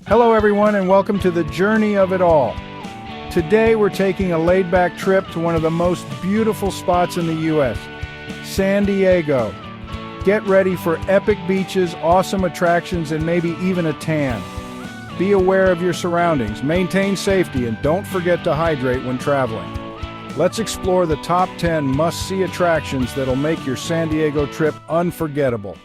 Hello everyone and welcome to the journey of it all. Today we're taking a laid-back trip to one of the most beautiful spots in the U.S., San Diego. Get ready for epic beaches, awesome attractions, and maybe even a tan. Be aware of your surroundings, maintain safety, and don't forget to hydrate when traveling. Let's explore the top 10 must-see attractions that'll make your San Diego trip unforgettable.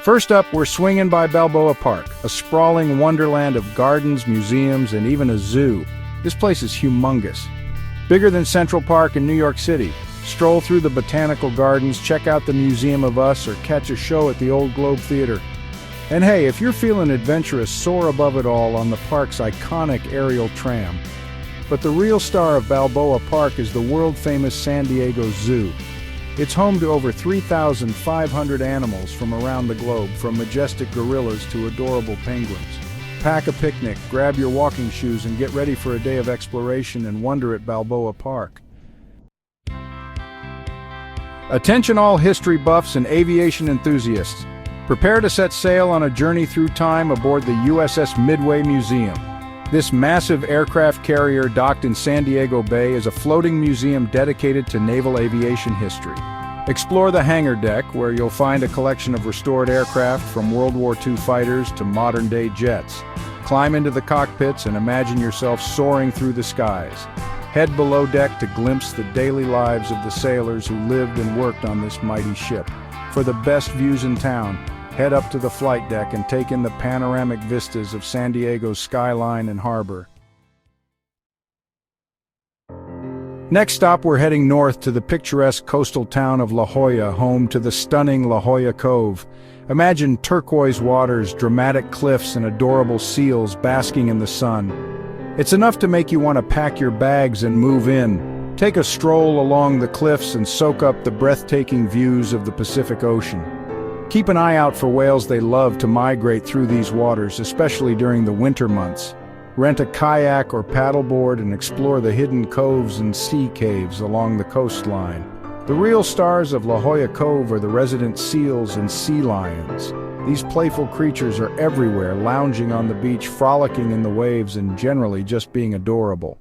First up, we're swinging by Balboa Park, a sprawling wonderland of gardens, museums, and even a zoo. This place is humongous. Bigger than Central Park in New York City. Stroll through the botanical gardens, check out the Museum of Us, or catch a show at the Old Globe Theater. And hey, if you're feeling adventurous, soar above it all on the park's iconic aerial tram. But the real star of Balboa Park is the world-famous San Diego Zoo. It's home to over 3,500 animals from around the globe, from majestic gorillas to adorable penguins. Pack a picnic, grab your walking shoes, and get ready for a day of exploration and wonder at Balboa Park. Attention all history buffs and aviation enthusiasts. Prepare to set sail on a journey through time aboard the USS Midway Museum. This massive aircraft carrier docked in San Diego Bay is a floating museum dedicated to naval aviation history. Explore the hangar deck, where you'll find a collection of restored aircraft from World War II fighters to modern-day jets. Climb into the cockpits and imagine yourself soaring through the skies. Head below deck to glimpse the daily lives of the sailors who lived and worked on this mighty ship. For the best views in town, head up to the flight deck and take in the panoramic vistas of San Diego's skyline and harbor. Next stop, we're heading north to the picturesque coastal town of La Jolla, home to the stunning La Jolla Cove. Imagine turquoise waters, dramatic cliffs, and adorable seals basking in the sun. It's enough to make you want to pack your bags and move in. Take a stroll along the cliffs and soak up the breathtaking views of the Pacific Ocean. Keep an eye out for whales. They love to migrate through these waters, especially during the winter months. Rent a kayak or paddleboard and explore the hidden coves and sea caves along the coastline. The real stars of La Jolla Cove are the resident seals and sea lions. These playful creatures are everywhere, lounging on the beach, frolicking in the waves, and generally just being adorable.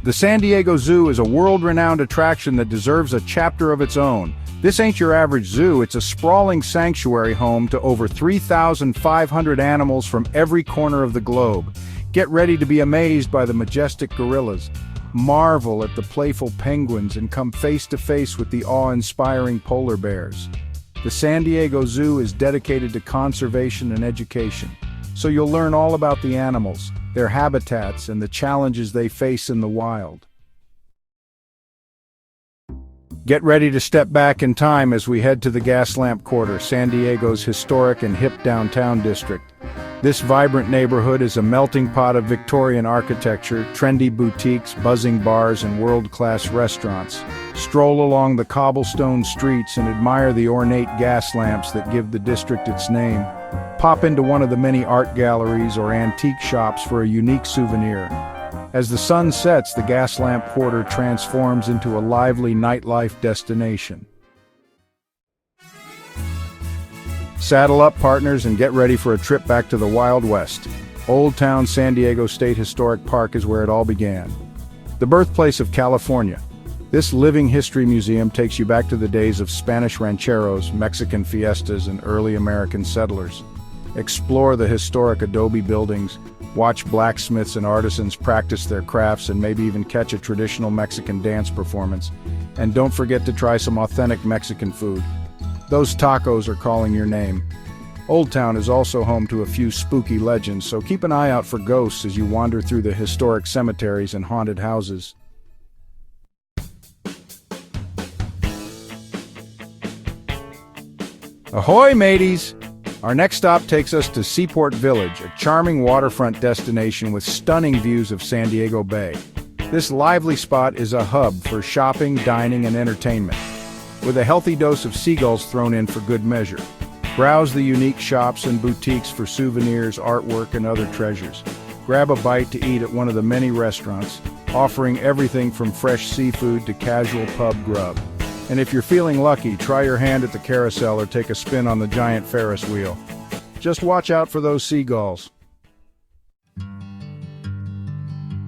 The San Diego Zoo is a world-renowned attraction that deserves a chapter of its own. This ain't your average zoo, it's a sprawling sanctuary home to over 3,500 animals from every corner of the globe. Get ready to be amazed by the majestic gorillas, marvel at the playful penguins, and come face to face with the awe-inspiring polar bears. The San Diego Zoo is dedicated to conservation and education, so you'll learn all about the animals, their habitats, and the challenges they face in the wild. Get ready to step back in time as we head to the Gaslamp Quarter, San Diego's historic and hip downtown district. This vibrant neighborhood is a melting pot of Victorian architecture, trendy boutiques, buzzing bars, and world-class restaurants. Stroll along the cobblestone streets and admire the ornate gas lamps that give the district its name. Pop into one of the many art galleries or antique shops for a unique souvenir. As the sun sets, the Gaslamp Quarter transforms into a lively nightlife destination. Saddle up, partners, and get ready for a trip back to the Wild West. Old Town San Diego State Historic Park is where it all began. The birthplace of California. This living history museum takes you back to the days of Spanish rancheros, Mexican fiestas, and early American settlers. Explore the historic adobe buildings, watch blacksmiths and artisans practice their crafts, and maybe even catch a traditional Mexican dance performance. And don't forget to try some authentic Mexican food. Those tacos are calling your name. Old Town is also home to a few spooky legends, so keep an eye out for ghosts as you wander through the historic cemeteries and haunted houses. Ahoy, mateys! Our next stop takes us to Seaport Village, a charming waterfront destination with stunning views of San Diego Bay. This lively spot is a hub for shopping, dining, and entertainment, with a healthy dose of seagulls thrown in for good measure. Browse the unique shops and boutiques for souvenirs, artwork, and other treasures. Grab a bite to eat at one of the many restaurants, offering everything from fresh seafood to casual pub grub. And if you're feeling lucky, try your hand at the carousel or take a spin on the giant Ferris wheel. Just watch out for those seagulls.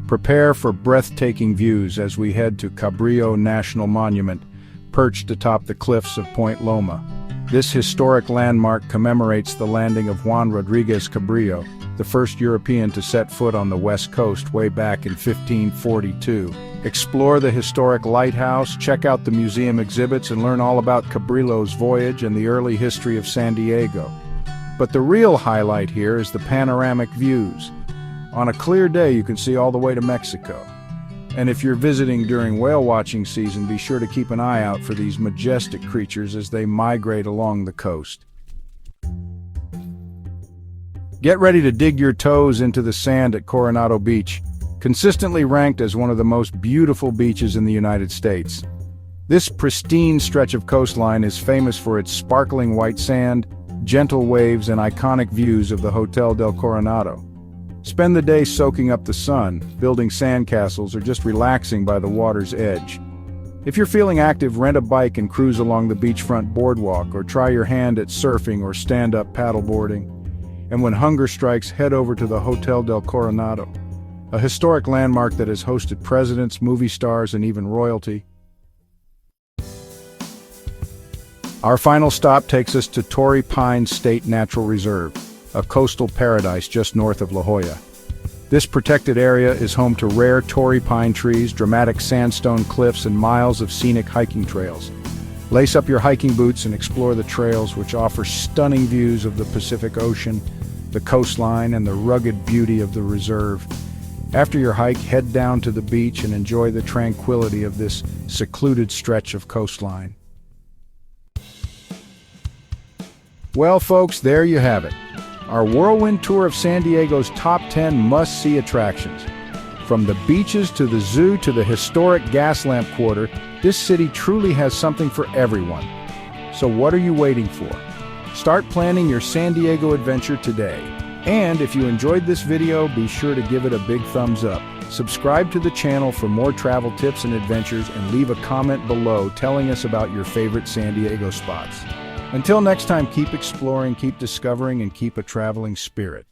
Prepare for breathtaking views as we head to Cabrillo National Monument, perched atop the cliffs of Point Loma. This historic landmark commemorates the landing of Juan Rodriguez Cabrillo, the first European to set foot on the West Coast way back in 1542. Explore the historic lighthouse, check out the museum exhibits, and learn all about Cabrillo's voyage and the early history of San Diego. But the real highlight here is the panoramic views. On a clear day, you can see all the way to Mexico. And if you're visiting during whale watching season, be sure to keep an eye out for these majestic creatures as they migrate along the coast. Get ready to dig your toes into the sand at Coronado Beach, consistently ranked as one of the most beautiful beaches in the United States. This pristine stretch of coastline is famous for its sparkling white sand, gentle waves, and iconic views of the Hotel del Coronado. Spend the day soaking up the sun, building sandcastles, or just relaxing by the water's edge. If you're feeling active, rent a bike and cruise along the beachfront boardwalk, or try your hand at surfing or stand-up paddleboarding. And when hunger strikes, head over to the Hotel del Coronado, a historic landmark that has hosted presidents, movie stars, and even royalty. Our final stop takes us to Torrey Pines State Natural Reserve, a coastal paradise just north of La Jolla. This protected area is home to rare Torrey pine trees, dramatic sandstone cliffs, and miles of scenic hiking trails. Lace up your hiking boots and explore the trails, which offer stunning views of the Pacific Ocean, the coastline, and the rugged beauty of the reserve. After your hike, head down to the beach and enjoy the tranquility of this secluded stretch of coastline. Well, folks, there you have it. Our whirlwind tour of San Diego's top 10 must-see attractions. From the beaches to the zoo to the historic Gaslamp Quarter, this city truly has something for everyone. So what are you waiting for? Start planning your San Diego adventure today. And if you enjoyed this video, be sure to give it a big thumbs up. Subscribe to the channel for more travel tips and adventures, and leave a comment below telling us about your favorite San Diego spots. Until next time, keep exploring, keep discovering, and keep a traveling spirit.